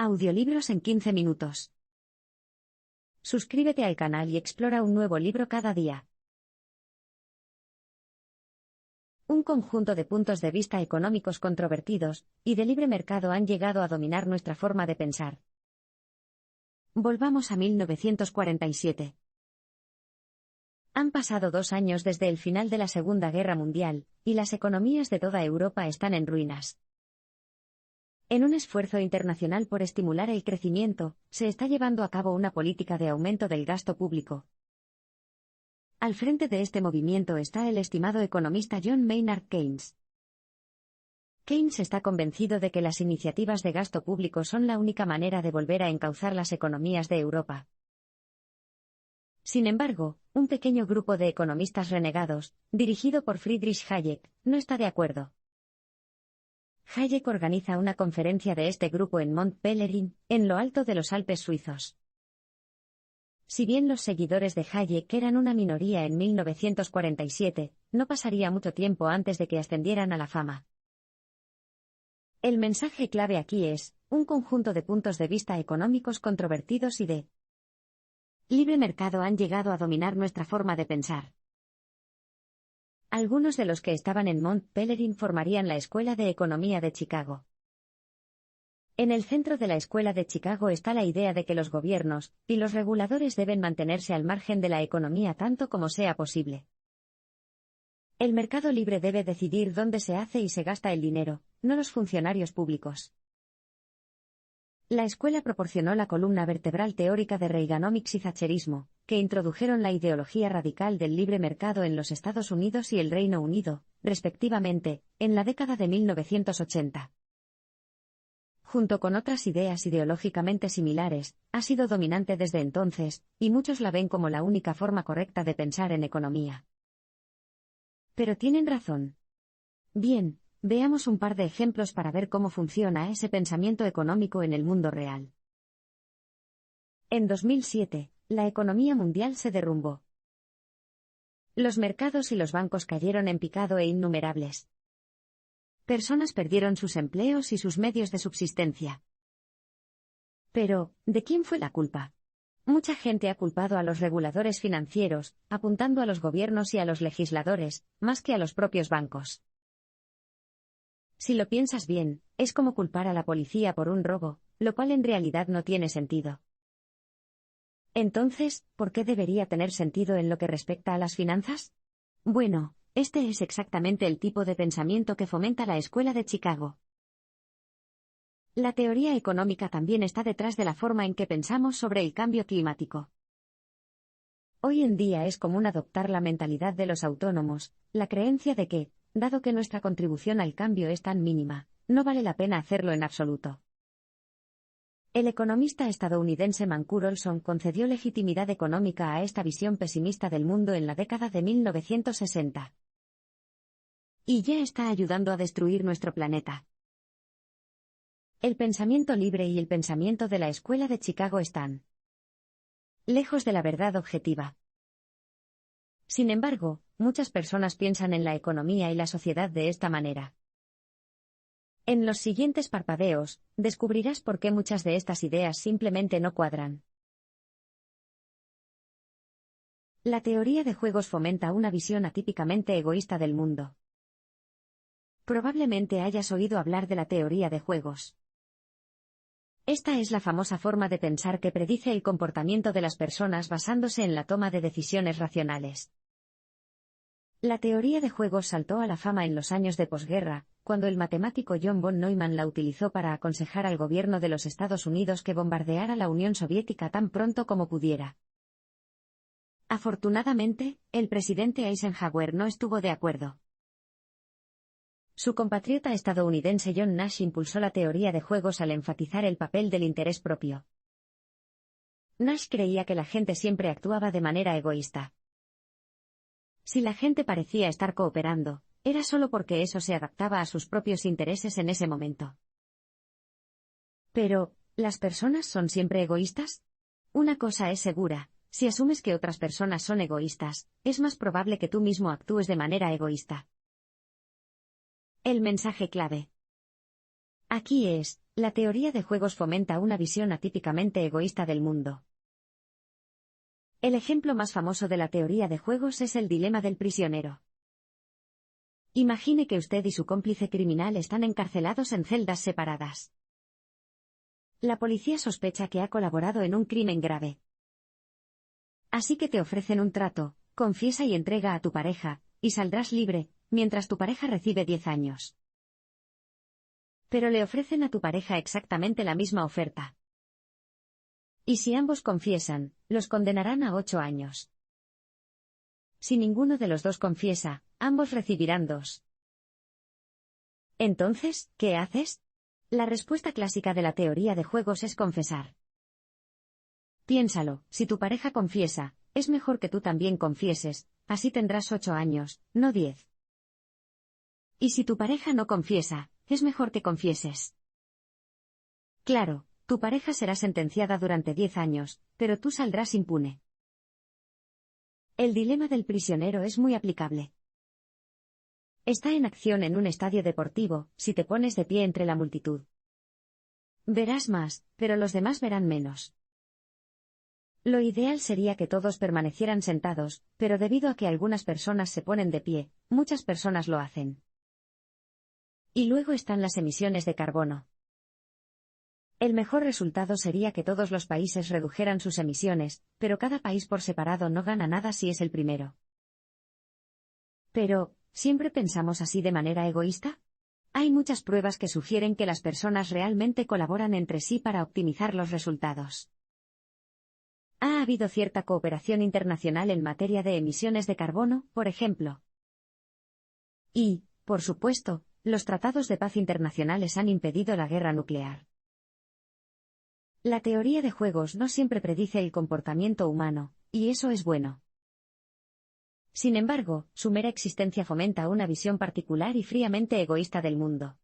Audiolibros en 15 minutos. Suscríbete al canal y explora un nuevo libro cada día. Un conjunto de puntos de vista económicos controvertidos y de libre mercado han llegado a dominar nuestra forma de pensar. Volvamos a 1947. Han pasado 2 años desde el final de la Segunda Guerra Mundial, y las economías de toda Europa están en ruinas. En un esfuerzo internacional por estimular el crecimiento, se está llevando a cabo una política de aumento del gasto público. Al frente de este movimiento está el estimado economista John Maynard Keynes. Keynes está convencido de que las iniciativas de gasto público son la única manera de volver a encauzar las economías de Europa. Sin embargo, un pequeño grupo de economistas renegados, dirigido por Friedrich Hayek, no está de acuerdo. Hayek organiza una conferencia de este grupo en Mont Pelerin, en lo alto de los Alpes suizos. Si bien los seguidores de Hayek eran una minoría en 1947, no pasaría mucho tiempo antes de que ascendieran a la fama. El mensaje clave aquí es, un conjunto de puntos de vista económicos controvertidos y de libre mercado han llegado a dominar nuestra forma de pensar. Algunos de los que estaban en Mont Pelerin formarían la Escuela de Economía de Chicago. En el centro de la Escuela de Chicago está la idea de que los gobiernos y los reguladores deben mantenerse al margen de la economía tanto como sea posible. El mercado libre debe decidir dónde se hace y se gasta el dinero, no los funcionarios públicos. La escuela proporcionó la columna vertebral teórica de Reaganomics y Thatcherismo, que introdujeron la ideología radical del libre mercado en los Estados Unidos y el Reino Unido, respectivamente, en la década de 1980. Junto con otras ideas ideológicamente similares, ha sido dominante desde entonces, y muchos la ven como la única forma correcta de pensar en economía. ¿Pero tienen razón? Bien, veamos un par de ejemplos para ver cómo funciona ese pensamiento económico en el mundo real. En 2007, la economía mundial se derrumbó. Los mercados y los bancos cayeron en picado e innumerables. Personas perdieron sus empleos y sus medios de subsistencia. Pero, ¿de quién fue la culpa? Mucha gente ha culpado a los reguladores financieros, apuntando a los gobiernos y a los legisladores, más que a los propios bancos. Si lo piensas bien, es como culpar a la policía por un robo, lo cual en realidad no tiene sentido. Entonces, ¿por qué debería tener sentido en lo que respecta a las finanzas? Bueno, este es exactamente el tipo de pensamiento que fomenta la Escuela de Chicago. La teoría económica también está detrás de la forma en que pensamos sobre el cambio climático. Hoy en día es común adoptar la mentalidad de los autónomos, la creencia de que, dado que nuestra contribución al cambio es tan mínima, no vale la pena hacerlo en absoluto. El economista estadounidense Mancur Olson concedió legitimidad económica a esta visión pesimista del mundo en la década de 1960. Y ya está ayudando a destruir nuestro planeta. El pensamiento libre y el pensamiento de la Escuela de Chicago están lejos de la verdad objetiva. Sin embargo, muchas personas piensan en la economía y la sociedad de esta manera. En los siguientes parpadeos, descubrirás por qué muchas de estas ideas simplemente no cuadran. La teoría de juegos fomenta una visión atípicamente egoísta del mundo. Probablemente hayas oído hablar de la teoría de juegos. Esta es la famosa forma de pensar que predice el comportamiento de las personas basándose en la toma de decisiones racionales. La teoría de juegos saltó a la fama en los años de posguerra, cuando el matemático John von Neumann la utilizó para aconsejar al gobierno de los Estados Unidos que bombardeara la Unión Soviética tan pronto como pudiera. Afortunadamente, el presidente Eisenhower no estuvo de acuerdo. Su compatriota estadounidense John Nash impulsó la teoría de juegos al enfatizar el papel del interés propio. Nash creía que la gente siempre actuaba de manera egoísta. Si la gente parecía estar cooperando, era solo porque eso se adaptaba a sus propios intereses en ese momento. Pero, ¿las personas son siempre egoístas? Una cosa es segura, si asumes que otras personas son egoístas, es más probable que tú mismo actúes de manera egoísta. El mensaje clave. Aquí es, la teoría de juegos fomenta una visión atípicamente egoísta del mundo. El ejemplo más famoso de la teoría de juegos es el dilema del prisionero. Imagine que usted y su cómplice criminal están encarcelados en celdas separadas. La policía sospecha que ha colaborado en un crimen grave. Así que te ofrecen un trato, confiesa y entrega a tu pareja, y saldrás libre, mientras tu pareja recibe 10 años. Pero le ofrecen a tu pareja exactamente la misma oferta. Y si ambos confiesan, los condenarán a 8 años. Si ninguno de los dos confiesa, ambos recibirán 2. Entonces, ¿qué haces? La respuesta clásica de la teoría de juegos es confesar. Piénsalo, si tu pareja confiesa, es mejor que tú también confieses, así tendrás 8 años, no 10. Y si tu pareja no confiesa, es mejor que confieses. Claro, tu pareja será sentenciada durante 10 años, pero tú saldrás impune. El dilema del prisionero es muy aplicable. Está en acción en un estadio deportivo, si te pones de pie entre la multitud. Verás más, pero los demás verán menos. Lo ideal sería que todos permanecieran sentados, pero debido a que algunas personas se ponen de pie, muchas personas lo hacen. Y luego están las emisiones de carbono. El mejor resultado sería que todos los países redujeran sus emisiones, pero cada país por separado no gana nada si es el primero. Pero, ¿siempre pensamos así de manera egoísta? Hay muchas pruebas que sugieren que las personas realmente colaboran entre sí para optimizar los resultados. Ha habido cierta cooperación internacional en materia de emisiones de carbono, por ejemplo. Y, por supuesto, los tratados de paz internacionales han impedido la guerra nuclear. La teoría de juegos no siempre predice el comportamiento humano, y eso es bueno. Sin embargo, su mera existencia fomenta una visión particular y fríamente egoísta del mundo.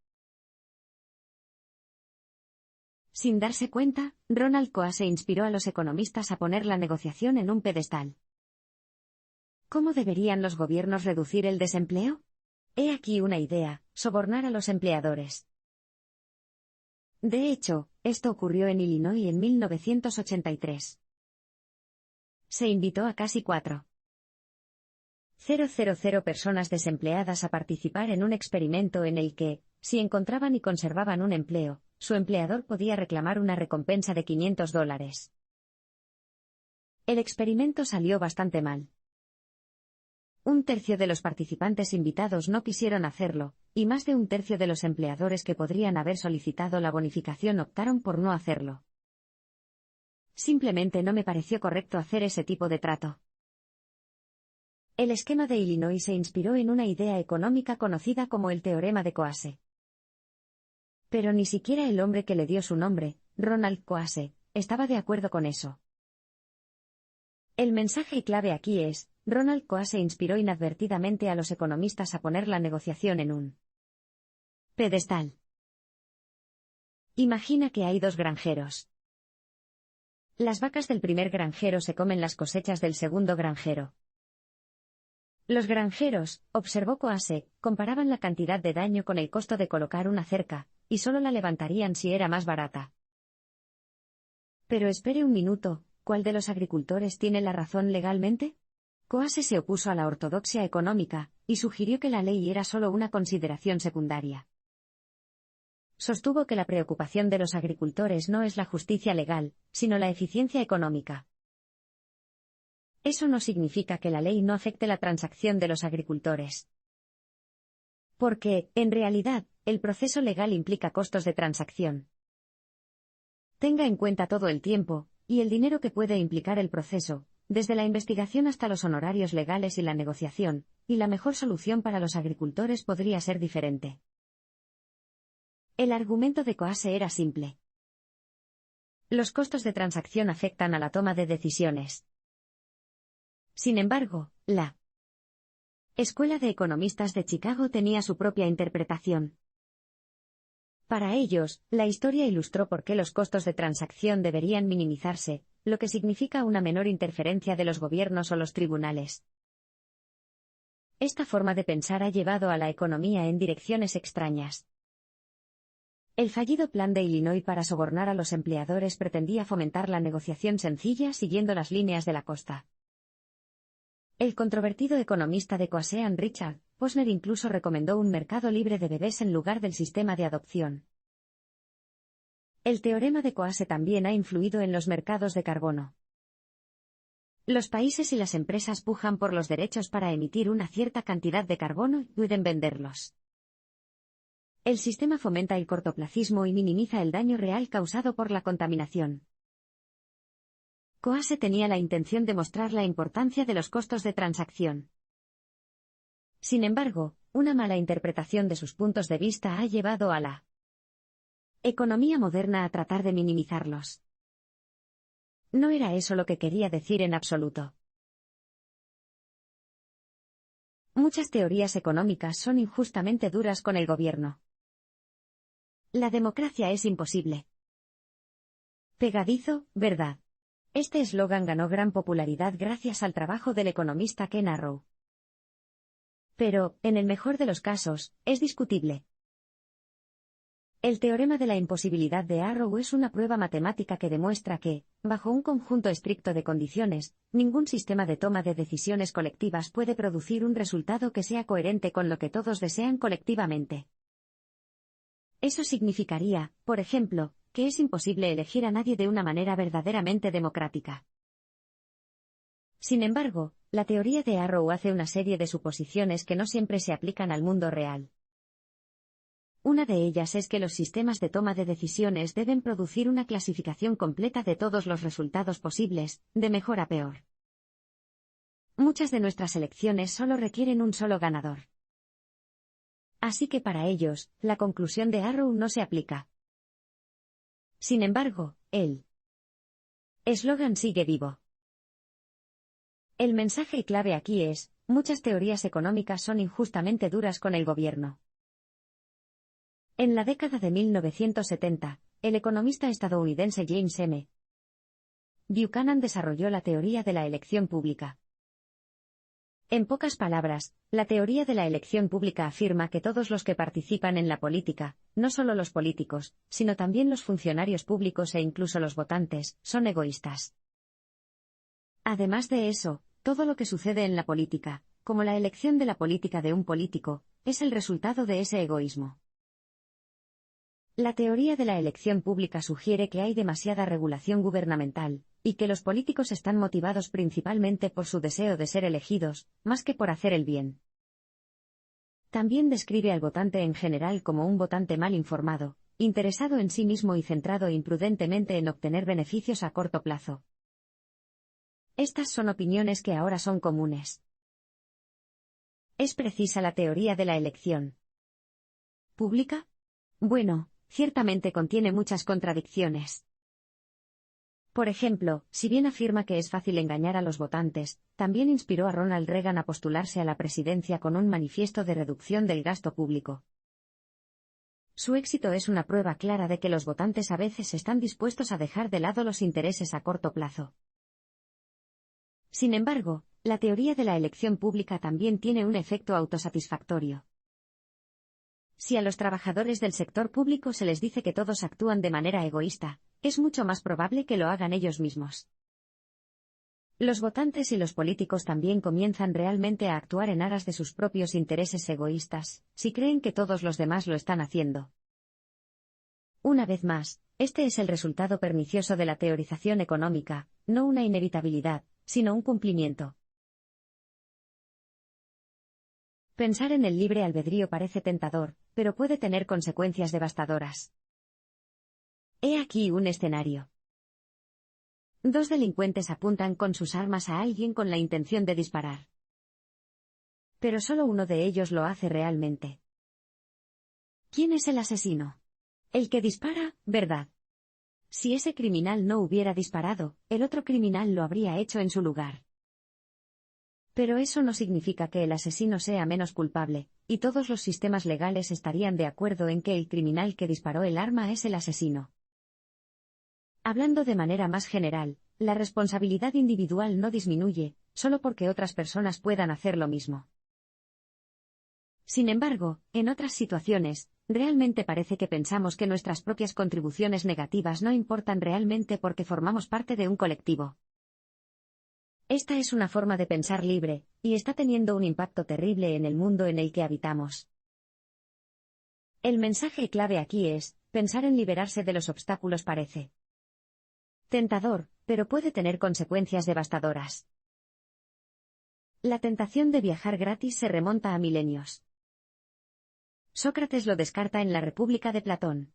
Sin darse cuenta, Ronald Coase inspiró a los economistas a poner la negociación en un pedestal. ¿Cómo deberían los gobiernos reducir el desempleo? He aquí una idea: sobornar a los empleadores. De hecho, esto ocurrió en Illinois en 1983. Se invitó a casi 4,000 personas desempleadas a participar en un experimento en el que, si encontraban y conservaban un empleo, su empleador podía reclamar una recompensa de $500. El experimento salió bastante mal. Un tercio de los participantes invitados no quisieron hacerlo, y más de un tercio de los empleadores que podrían haber solicitado la bonificación optaron por no hacerlo. Simplemente no me pareció correcto hacer ese tipo de trato. El esquema de Illinois se inspiró en una idea económica conocida como el teorema de Coase. Pero ni siquiera el hombre que le dio su nombre, Ronald Coase, estaba de acuerdo con eso. El mensaje clave aquí es: Ronald Coase inspiró inadvertidamente a los economistas a poner la negociación en un pedestal. Imagina que hay 2 granjeros. Las vacas del primer granjero se comen las cosechas del segundo granjero. Los granjeros, observó Coase, comparaban la cantidad de daño con el costo de colocar una cerca, y solo la levantarían si era más barata. Pero espere un minuto, ¿cuál de los agricultores tiene la razón legalmente? Coase se opuso a la ortodoxia económica, y sugirió que la ley era solo una consideración secundaria. Sostuvo que la preocupación de los agricultores no es la justicia legal, sino la eficiencia económica. Eso no significa que la ley no afecte la transacción de los agricultores. Porque, en realidad, el proceso legal implica costos de transacción. Tenga en cuenta todo el tiempo, y el dinero que puede implicar el proceso, desde la investigación hasta los honorarios legales y la negociación, y la mejor solución para los agricultores podría ser diferente. El argumento de Coase era simple. Los costos de transacción afectan a la toma de decisiones. Sin embargo, la Escuela de Economistas de Chicago tenía su propia interpretación. Para ellos, la historia ilustró por qué los costos de transacción deberían minimizarse, lo que significa una menor interferencia de los gobiernos o los tribunales. Esta forma de pensar ha llevado a la economía en direcciones extrañas. El fallido plan de Illinois para sobornar a los empleadores pretendía fomentar la negociación sencilla siguiendo las líneas de la costa. El controvertido economista de Keynesian Richard Posner incluso recomendó un mercado libre de bebés en lugar del sistema de adopción. El teorema de Coase también ha influido en los mercados de carbono. Los países y las empresas pujan por los derechos para emitir una cierta cantidad de carbono y pueden venderlos. El sistema fomenta el cortoplacismo y minimiza el daño real causado por la contaminación. Coase tenía la intención de mostrar la importancia de los costos de transacción. Sin embargo, una mala interpretación de sus puntos de vista ha llevado a la economía moderna a tratar de minimizarlos. No era eso lo que quería decir en absoluto. Muchas teorías económicas son injustamente duras con el gobierno. La democracia es imposible. Pegadizo, ¿verdad? Este eslogan ganó gran popularidad gracias al trabajo del economista Ken Arrow. Pero, en el mejor de los casos, es discutible. El teorema de la imposibilidad de Arrow es una prueba matemática que demuestra que, bajo un conjunto estricto de condiciones, ningún sistema de toma de decisiones colectivas puede producir un resultado que sea coherente con lo que todos desean colectivamente. Eso significaría, por ejemplo, que es imposible elegir a nadie de una manera verdaderamente democrática. Sin embargo, la teoría de Arrow hace una serie de suposiciones que no siempre se aplican al mundo real. Una de ellas es que los sistemas de toma de decisiones deben producir una clasificación completa de todos los resultados posibles, de mejor a peor. Muchas de nuestras elecciones solo requieren un solo ganador. Así que para ellos, la conclusión de Arrow no se aplica. Sin embargo, el eslogan sigue vivo. El mensaje clave aquí es, muchas teorías económicas son injustamente duras con el gobierno. En la década de 1970, el economista estadounidense James M. Buchanan desarrolló la teoría de la elección pública. En pocas palabras, la teoría de la elección pública afirma que todos los que participan en la política, no solo los políticos, sino también los funcionarios públicos e incluso los votantes, son egoístas. Además de eso, todo lo que sucede en la política, como la elección de la política de un político, es el resultado de ese egoísmo. La teoría de la elección pública sugiere que hay demasiada regulación gubernamental, y que los políticos están motivados principalmente por su deseo de ser elegidos, más que por hacer el bien. También describe al votante en general como un votante mal informado, interesado en sí mismo y centrado imprudentemente en obtener beneficios a corto plazo. Estas son opiniones que ahora son comunes. ¿Es precisa la teoría de la elección pública? Bueno, ciertamente contiene muchas contradicciones. Por ejemplo, si bien afirma que es fácil engañar a los votantes, también inspiró a Ronald Reagan a postularse a la presidencia con un manifiesto de reducción del gasto público. Su éxito es una prueba clara de que los votantes a veces están dispuestos a dejar de lado los intereses a corto plazo. Sin embargo, la teoría de la elección pública también tiene un efecto autosatisfactorio. Si a los trabajadores del sector público se les dice que todos actúan de manera egoísta, es mucho más probable que lo hagan ellos mismos. Los votantes y los políticos también comienzan realmente a actuar en aras de sus propios intereses egoístas, si creen que todos los demás lo están haciendo. Una vez más, este es el resultado pernicioso de la teorización económica, no una inevitabilidad, sino un cumplimiento. Pensar en el libre albedrío parece tentador, pero puede tener consecuencias devastadoras. He aquí un escenario. Dos delincuentes apuntan con sus armas a alguien con la intención de disparar. Pero solo uno de ellos lo hace realmente. ¿Quién es el asesino? El que dispara, ¿verdad? Si ese criminal no hubiera disparado, el otro criminal lo habría hecho en su lugar. Pero eso no significa que el asesino sea menos culpable, y todos los sistemas legales estarían de acuerdo en que el criminal que disparó el arma es el asesino. Hablando de manera más general, la responsabilidad individual no disminuye, solo porque otras personas puedan hacer lo mismo. Sin embargo, en otras situaciones, realmente parece que pensamos que nuestras propias contribuciones negativas no importan realmente porque formamos parte de un colectivo. Esta es una forma de pensar libre, y está teniendo un impacto terrible en el mundo en el que habitamos. El mensaje clave aquí es, pensar en liberarse de los obstáculos parece tentador, pero puede tener consecuencias devastadoras. La tentación de viajar gratis se remonta a milenios. Sócrates lo descarta en la República de Platón.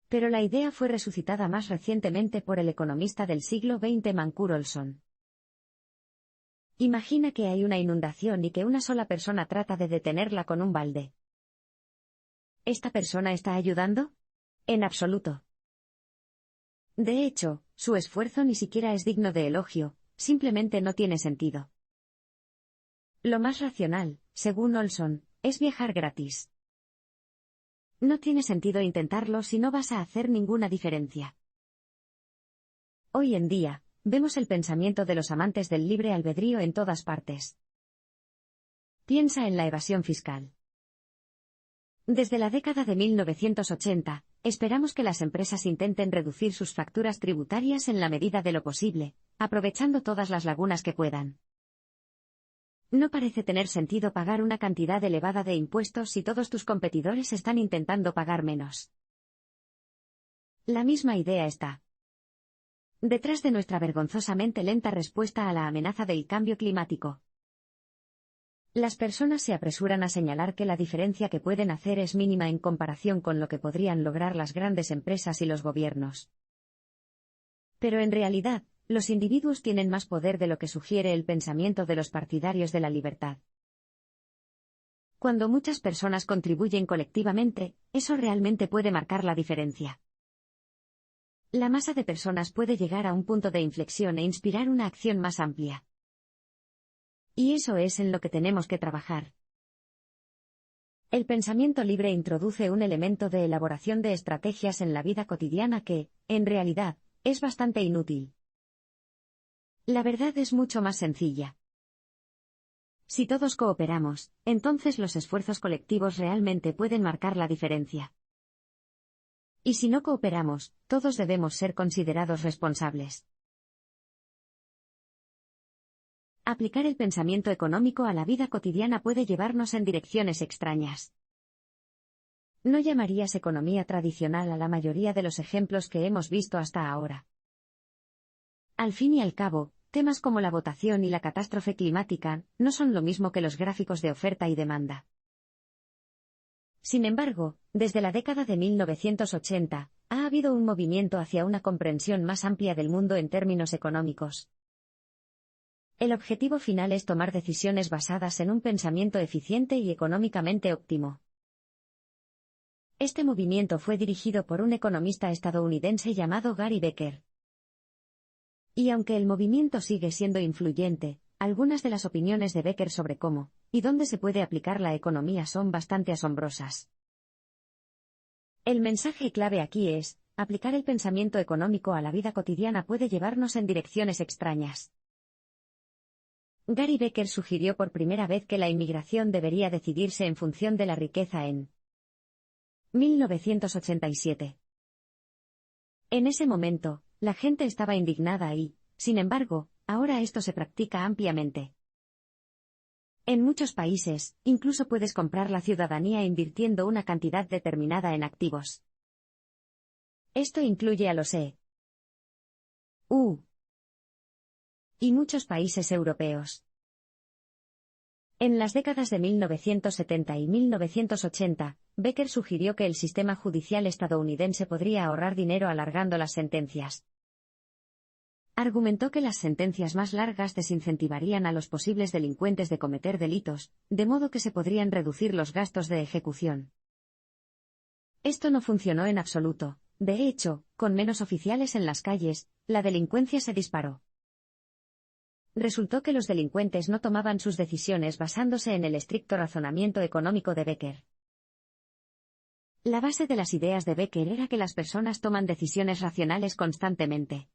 Pero la idea fue resucitada más recientemente por el economista del siglo XX Mancur Olson. Imagina que hay una inundación y que una sola persona trata de detenerla con un balde. ¿Esta persona está ayudando? En absoluto. De hecho, su esfuerzo ni siquiera es digno de elogio, simplemente no tiene sentido. Lo más racional, según Olson, es viajar gratis. No tiene sentido intentarlo si no vas a hacer ninguna diferencia. Hoy en día, vemos el pensamiento de los amantes del libre albedrío en todas partes. Piensa en la evasión fiscal. Desde la década de 1980, esperamos que las empresas intenten reducir sus facturas tributarias en la medida de lo posible, aprovechando todas las lagunas que puedan. No parece tener sentido pagar una cantidad elevada de impuestos si todos tus competidores están intentando pagar menos. La misma idea está detrás de nuestra vergonzosamente lenta respuesta a la amenaza del cambio climático. Las personas se apresuran a señalar que la diferencia que pueden hacer es mínima en comparación con lo que podrían lograr las grandes empresas y los gobiernos. Pero en realidad, los individuos tienen más poder de lo que sugiere el pensamiento de los partidarios de la libertad. Cuando muchas personas contribuyen colectivamente, eso realmente puede marcar la diferencia. La masa de personas puede llegar a un punto de inflexión e inspirar una acción más amplia. Y eso es en lo que tenemos que trabajar. El pensamiento libre introduce un elemento de elaboración de estrategias en la vida cotidiana que, en realidad, es bastante inútil. La verdad es mucho más sencilla. Si todos cooperamos, entonces los esfuerzos colectivos realmente pueden marcar la diferencia. Y si no cooperamos, todos debemos ser considerados responsables. Aplicar el pensamiento económico a la vida cotidiana puede llevarnos en direcciones extrañas. No llamarías economía tradicional a la mayoría de los ejemplos que hemos visto hasta ahora. Al fin y al cabo, temas como la votación y la catástrofe climática no son lo mismo que los gráficos de oferta y demanda. Sin embargo, desde la década de 1980, ha habido un movimiento hacia una comprensión más amplia del mundo en términos económicos. El objetivo final es tomar decisiones basadas en un pensamiento eficiente y económicamente óptimo. Este movimiento fue dirigido por un economista estadounidense llamado Gary Becker. Y aunque el movimiento sigue siendo influyente, algunas de las opiniones de Becker sobre cómo y dónde se puede aplicar la economía son bastante asombrosas. El mensaje clave aquí es, aplicar el pensamiento económico a la vida cotidiana puede llevarnos en direcciones extrañas. Gary Becker sugirió por primera vez que la inmigración debería decidirse en función de la riqueza en 1987. En ese momento, la gente estaba indignada y, sin embargo, ahora esto se practica ampliamente. En muchos países, incluso puedes comprar la ciudadanía invirtiendo una cantidad determinada en activos. Esto incluye a los EU y muchos países europeos. En las décadas de 1970 y 1980, Becker sugirió que el sistema judicial estadounidense podría ahorrar dinero alargando las sentencias. Argumentó que las sentencias más largas desincentivarían a los posibles delincuentes de cometer delitos, de modo que se podrían reducir los gastos de ejecución. Esto no funcionó en absoluto. De hecho, con menos oficiales en las calles, la delincuencia se disparó. Resultó que los delincuentes no tomaban sus decisiones basándose en el estricto razonamiento económico de Becker. La base de las ideas de Becker era que las personas toman decisiones racionales constantemente.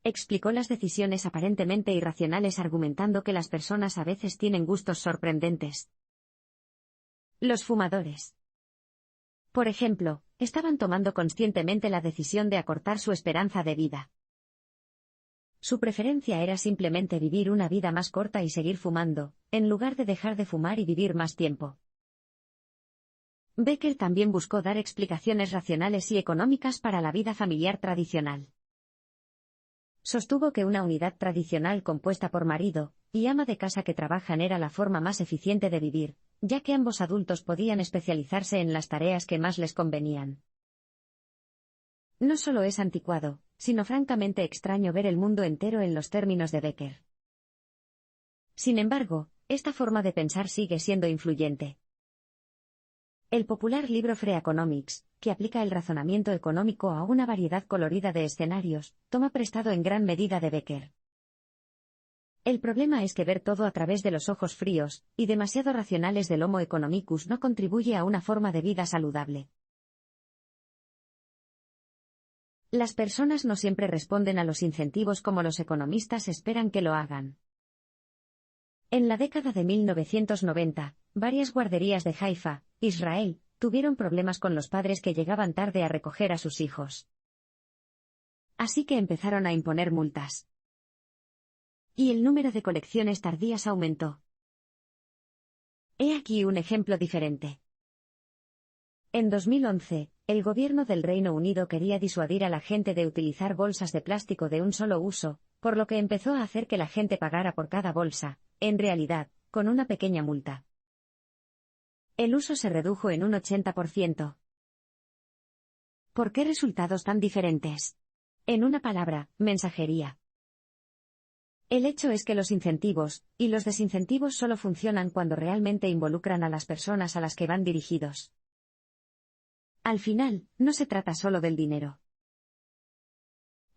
Explicó las decisiones aparentemente irracionales argumentando que las personas a veces tienen gustos sorprendentes. Los fumadores. Por ejemplo, estaban tomando conscientemente la decisión de acortar su esperanza de vida. Su preferencia era simplemente vivir una vida más corta y seguir fumando, en lugar de dejar de fumar y vivir más tiempo. Becker también buscó dar explicaciones racionales y económicas para la vida familiar tradicional. Sostuvo que una unidad tradicional compuesta por marido y ama de casa que trabajan era la forma más eficiente de vivir, ya que ambos adultos podían especializarse en las tareas que más les convenían. No solo es anticuado, sino francamente extraño ver el mundo entero en los términos de Becker. Sin embargo, esta forma de pensar sigue siendo influyente. El popular libro Free Economics, que aplica el razonamiento económico a una variedad colorida de escenarios, toma prestado en gran medida de Becker. El problema es que ver todo a través de los ojos fríos y demasiado racionales del Homo economicus no contribuye a una forma de vida saludable. Las personas no siempre responden a los incentivos como los economistas esperan que lo hagan. En la década de 1990, varias guarderías de Haifa, Israel, tuvieron problemas con los padres que llegaban tarde a recoger a sus hijos. Así que empezaron a imponer multas. Y el número de colecciones tardías aumentó. He aquí un ejemplo diferente. En 2011, el gobierno del Reino Unido quería disuadir a la gente de utilizar bolsas de plástico de un solo uso, por lo que empezó a hacer que la gente pagara por cada bolsa, en realidad, con una pequeña multa. El uso se redujo en un 80%. ¿Por qué resultados tan diferentes? En una palabra, mensajería. El hecho es que los incentivos y los desincentivos solo funcionan cuando realmente involucran a las personas a las que van dirigidos. Al final, no se trata solo del dinero.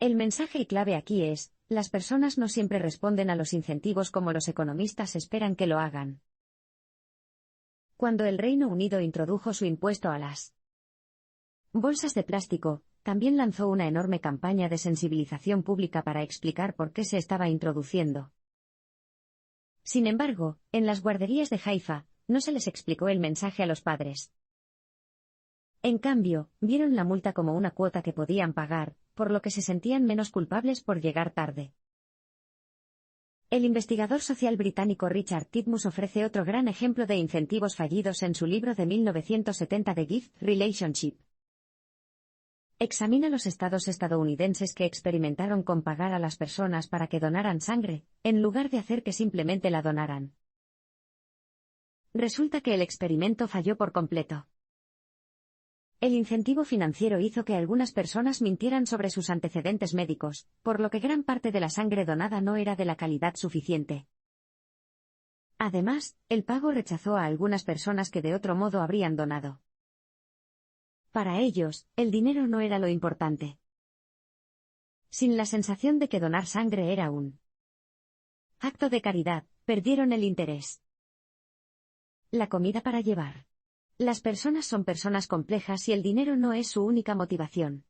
El mensaje clave aquí es, las personas no siempre responden a los incentivos como los economistas esperan que lo hagan. Cuando el Reino Unido introdujo su impuesto a las bolsas de plástico, también lanzó una enorme campaña de sensibilización pública para explicar por qué se estaba introduciendo. Sin embargo, en las guarderías de Haifa, no se les explicó el mensaje a los padres. En cambio, vieron la multa como una cuota que podían pagar, por lo que se sentían menos culpables por llegar tarde. El investigador social británico Richard Titmuss ofrece otro gran ejemplo de incentivos fallidos en su libro de 1970 The Gift Relationship. Examina los estados estadounidenses que experimentaron con pagar a las personas para que donaran sangre, en lugar de hacer que simplemente la donaran. Resulta que el experimento falló por completo. El incentivo financiero hizo que algunas personas mintieran sobre sus antecedentes médicos, por lo que gran parte de la sangre donada no era de la calidad suficiente. Además, el pago rechazó a algunas personas que de otro modo habrían donado. Para ellos, el dinero no era lo importante. Sin la sensación de que donar sangre era un acto de caridad, perdieron el interés. La comida para llevar. Las personas son personas complejas y el dinero no es su única motivación.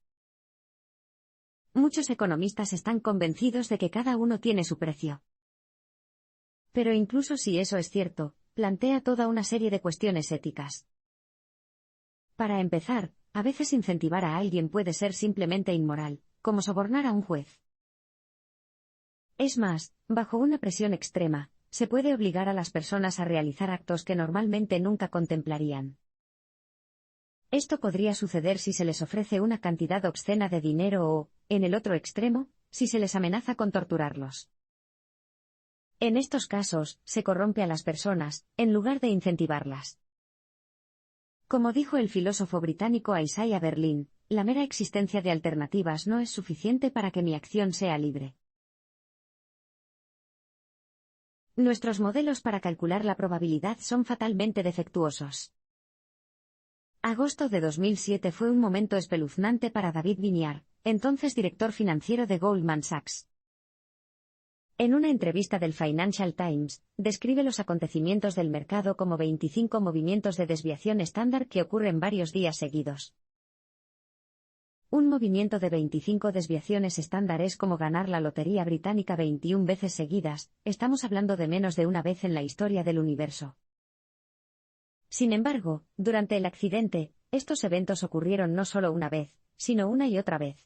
Muchos economistas están convencidos de que cada uno tiene su precio. Pero incluso si eso es cierto, plantea toda una serie de cuestiones éticas. Para empezar, a veces incentivar a alguien puede ser simplemente inmoral, como sobornar a un juez. Es más, bajo una presión extrema, se puede obligar a las personas a realizar actos que normalmente nunca contemplarían. Esto podría suceder si se les ofrece una cantidad obscena de dinero o, en el otro extremo, si se les amenaza con torturarlos. En estos casos, se corrompe a las personas, en lugar de incentivarlas. Como dijo el filósofo británico Isaiah Berlin, la mera existencia de alternativas no es suficiente para que mi acción sea libre. Nuestros modelos para calcular la probabilidad son fatalmente defectuosos. Agosto de 2007 fue un momento espeluznante para David Viniar, entonces director financiero de Goldman Sachs. En una entrevista del Financial Times, describe los acontecimientos del mercado como 25 movimientos de desviación estándar que ocurren varios días seguidos. Un movimiento de 25 desviaciones estándar es como ganar la lotería británica 21 veces seguidas, estamos hablando de menos de una vez en la historia del universo. Sin embargo, durante el accidente, estos eventos ocurrieron no solo una vez, sino una y otra vez.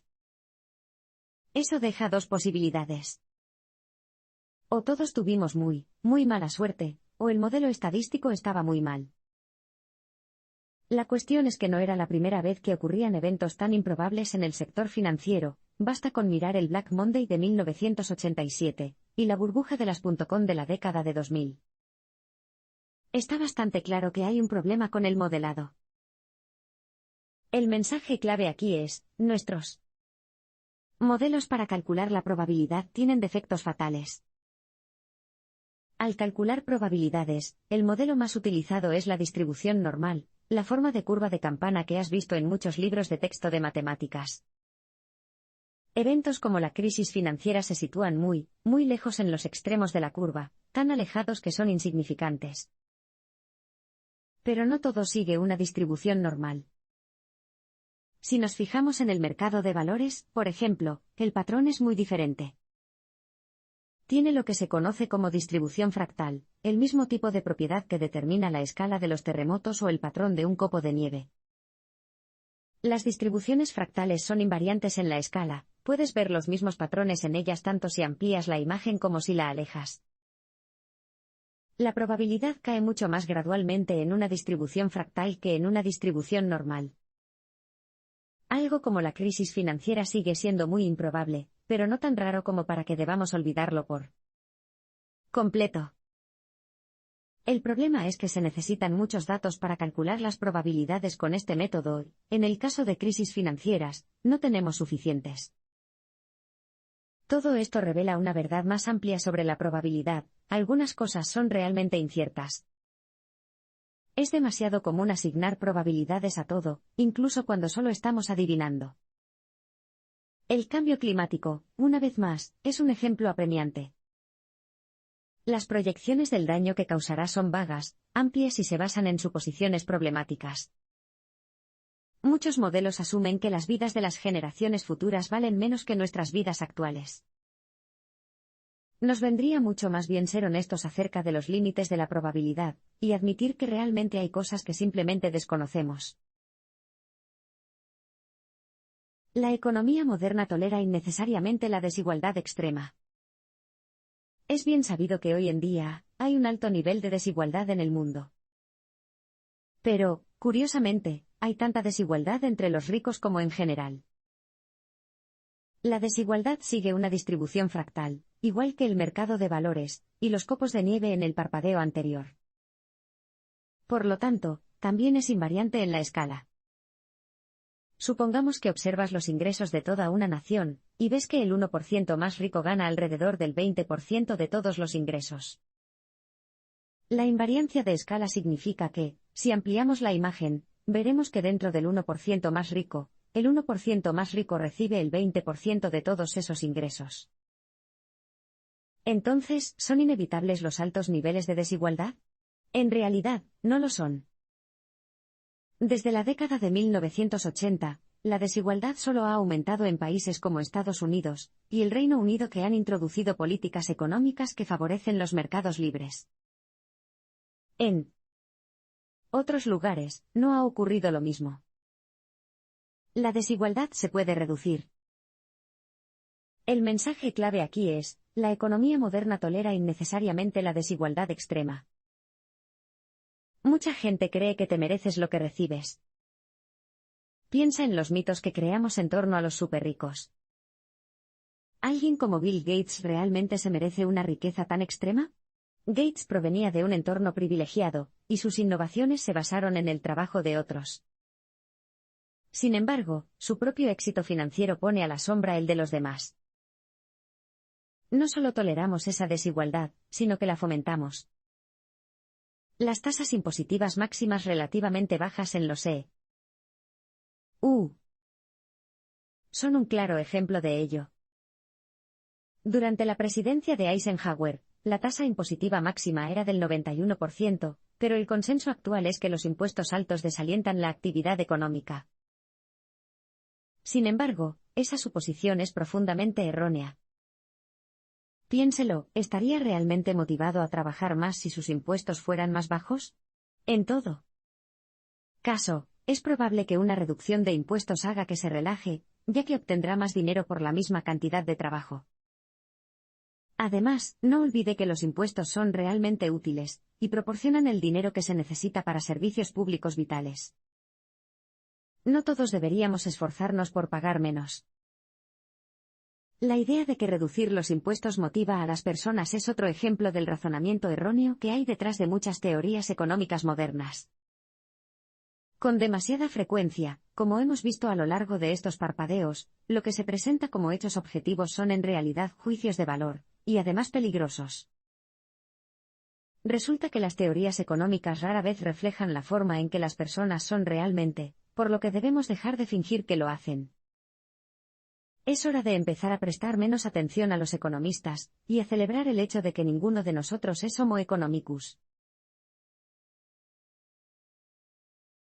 Eso deja dos posibilidades. O todos tuvimos muy mala suerte, o el modelo estadístico estaba muy mal. La cuestión es que no era la primera vez que ocurrían eventos tan improbables en el sector financiero, basta con mirar el Black Monday de 1987, y la burbuja de las .com de la década de 2000. Está bastante claro que hay un problema con el modelado. El mensaje clave aquí es, nuestros modelos para calcular la probabilidad tienen defectos fatales. Al calcular probabilidades, el modelo más utilizado es la distribución normal, la forma de curva de campana que has visto en muchos libros de texto de matemáticas. Eventos como la crisis financiera se sitúan muy lejos en los extremos de la curva, tan alejados que son insignificantes. Pero no todo sigue una distribución normal. Si nos fijamos en el mercado de valores, por ejemplo, el patrón es muy diferente. Tiene lo que se conoce como distribución fractal, el mismo tipo de propiedad que determina la escala de los terremotos o el patrón de un copo de nieve. Las distribuciones fractales son invariantes en la escala, puedes ver los mismos patrones en ellas tanto si amplías la imagen como si la alejas. La probabilidad cae mucho más gradualmente en una distribución fractal que en una distribución normal. Algo como la crisis financiera sigue siendo muy improbable, pero no tan raro como para que debamos olvidarlo por completo. El problema es que se necesitan muchos datos para calcular las probabilidades con este método y, en el caso de crisis financieras, no tenemos suficientes. Todo esto revela una verdad más amplia sobre la probabilidad, algunas cosas son realmente inciertas. Es demasiado común asignar probabilidades a todo, incluso cuando solo estamos adivinando. El cambio climático, una vez más, es un ejemplo apremiante. Las proyecciones del daño que causará son vagas, amplias y se basan en suposiciones problemáticas. Muchos modelos asumen que las vidas de las generaciones futuras valen menos que nuestras vidas actuales. Nos vendría mucho más bien ser honestos acerca de los límites de la probabilidad, y admitir que realmente hay cosas que simplemente desconocemos. La economía moderna tolera innecesariamente la desigualdad extrema. Es bien sabido que hoy en día, hay un alto nivel de desigualdad en el mundo. Pero, curiosamente, hay tanta desigualdad entre los ricos como en general. La desigualdad sigue una distribución fractal, igual que el mercado de valores, y los copos de nieve en el parpadeo anterior. Por lo tanto, también es invariante en la escala. Supongamos que observas los ingresos de toda una nación, y ves que el 1% más rico gana alrededor del 20% de todos los ingresos. La invariancia de escala significa que, si ampliamos la imagen, veremos que dentro del 1% más rico, el 1% más rico recibe el 20% de todos esos ingresos. Entonces, ¿son inevitables los altos niveles de desigualdad? En realidad, no lo son. Desde la década de 1980, la desigualdad solo ha aumentado en países como Estados Unidos y el Reino Unido que han introducido políticas económicas que favorecen los mercados libres. En otros lugares, no ha ocurrido lo mismo. La desigualdad se puede reducir. El mensaje clave aquí es, la economía moderna tolera innecesariamente la desigualdad extrema. Mucha gente cree que te mereces lo que recibes. Piensa en los mitos que creamos en torno a los superricos. ¿Alguien como Bill Gates realmente se merece una riqueza tan extrema? Gates provenía de un entorno privilegiado, y sus innovaciones se basaron en el trabajo de otros. Sin embargo, su propio éxito financiero pone a la sombra el de los demás. No solo toleramos esa desigualdad, sino que la fomentamos. Las tasas impositivas máximas relativamente bajas en los EU son un claro ejemplo de ello. Durante la presidencia de Eisenhower, la tasa impositiva máxima era del 91%, pero el consenso actual es que los impuestos altos desalientan la actividad económica. Sin embargo, esa suposición es profundamente errónea. Piénselo, ¿estaría realmente motivado a trabajar más si sus impuestos fueran más bajos? En todo caso, es probable que una reducción de impuestos haga que se relaje, ya que obtendrá más dinero por la misma cantidad de trabajo. Además, no olvide que los impuestos son realmente útiles, y proporcionan el dinero que se necesita para servicios públicos vitales. No todos deberíamos esforzarnos por pagar menos. La idea de que reducir los impuestos motiva a las personas es otro ejemplo del razonamiento erróneo que hay detrás de muchas teorías económicas modernas. Con demasiada frecuencia, como hemos visto a lo largo de estos parpadeos, lo que se presenta como hechos objetivos son en realidad juicios de valor, y además peligrosos. Resulta que las teorías económicas rara vez reflejan la forma en que las personas son realmente, por lo que debemos dejar de fingir que lo hacen. Es hora de empezar a prestar menos atención a los economistas, y a celebrar el hecho de que ninguno de nosotros es homo economicus.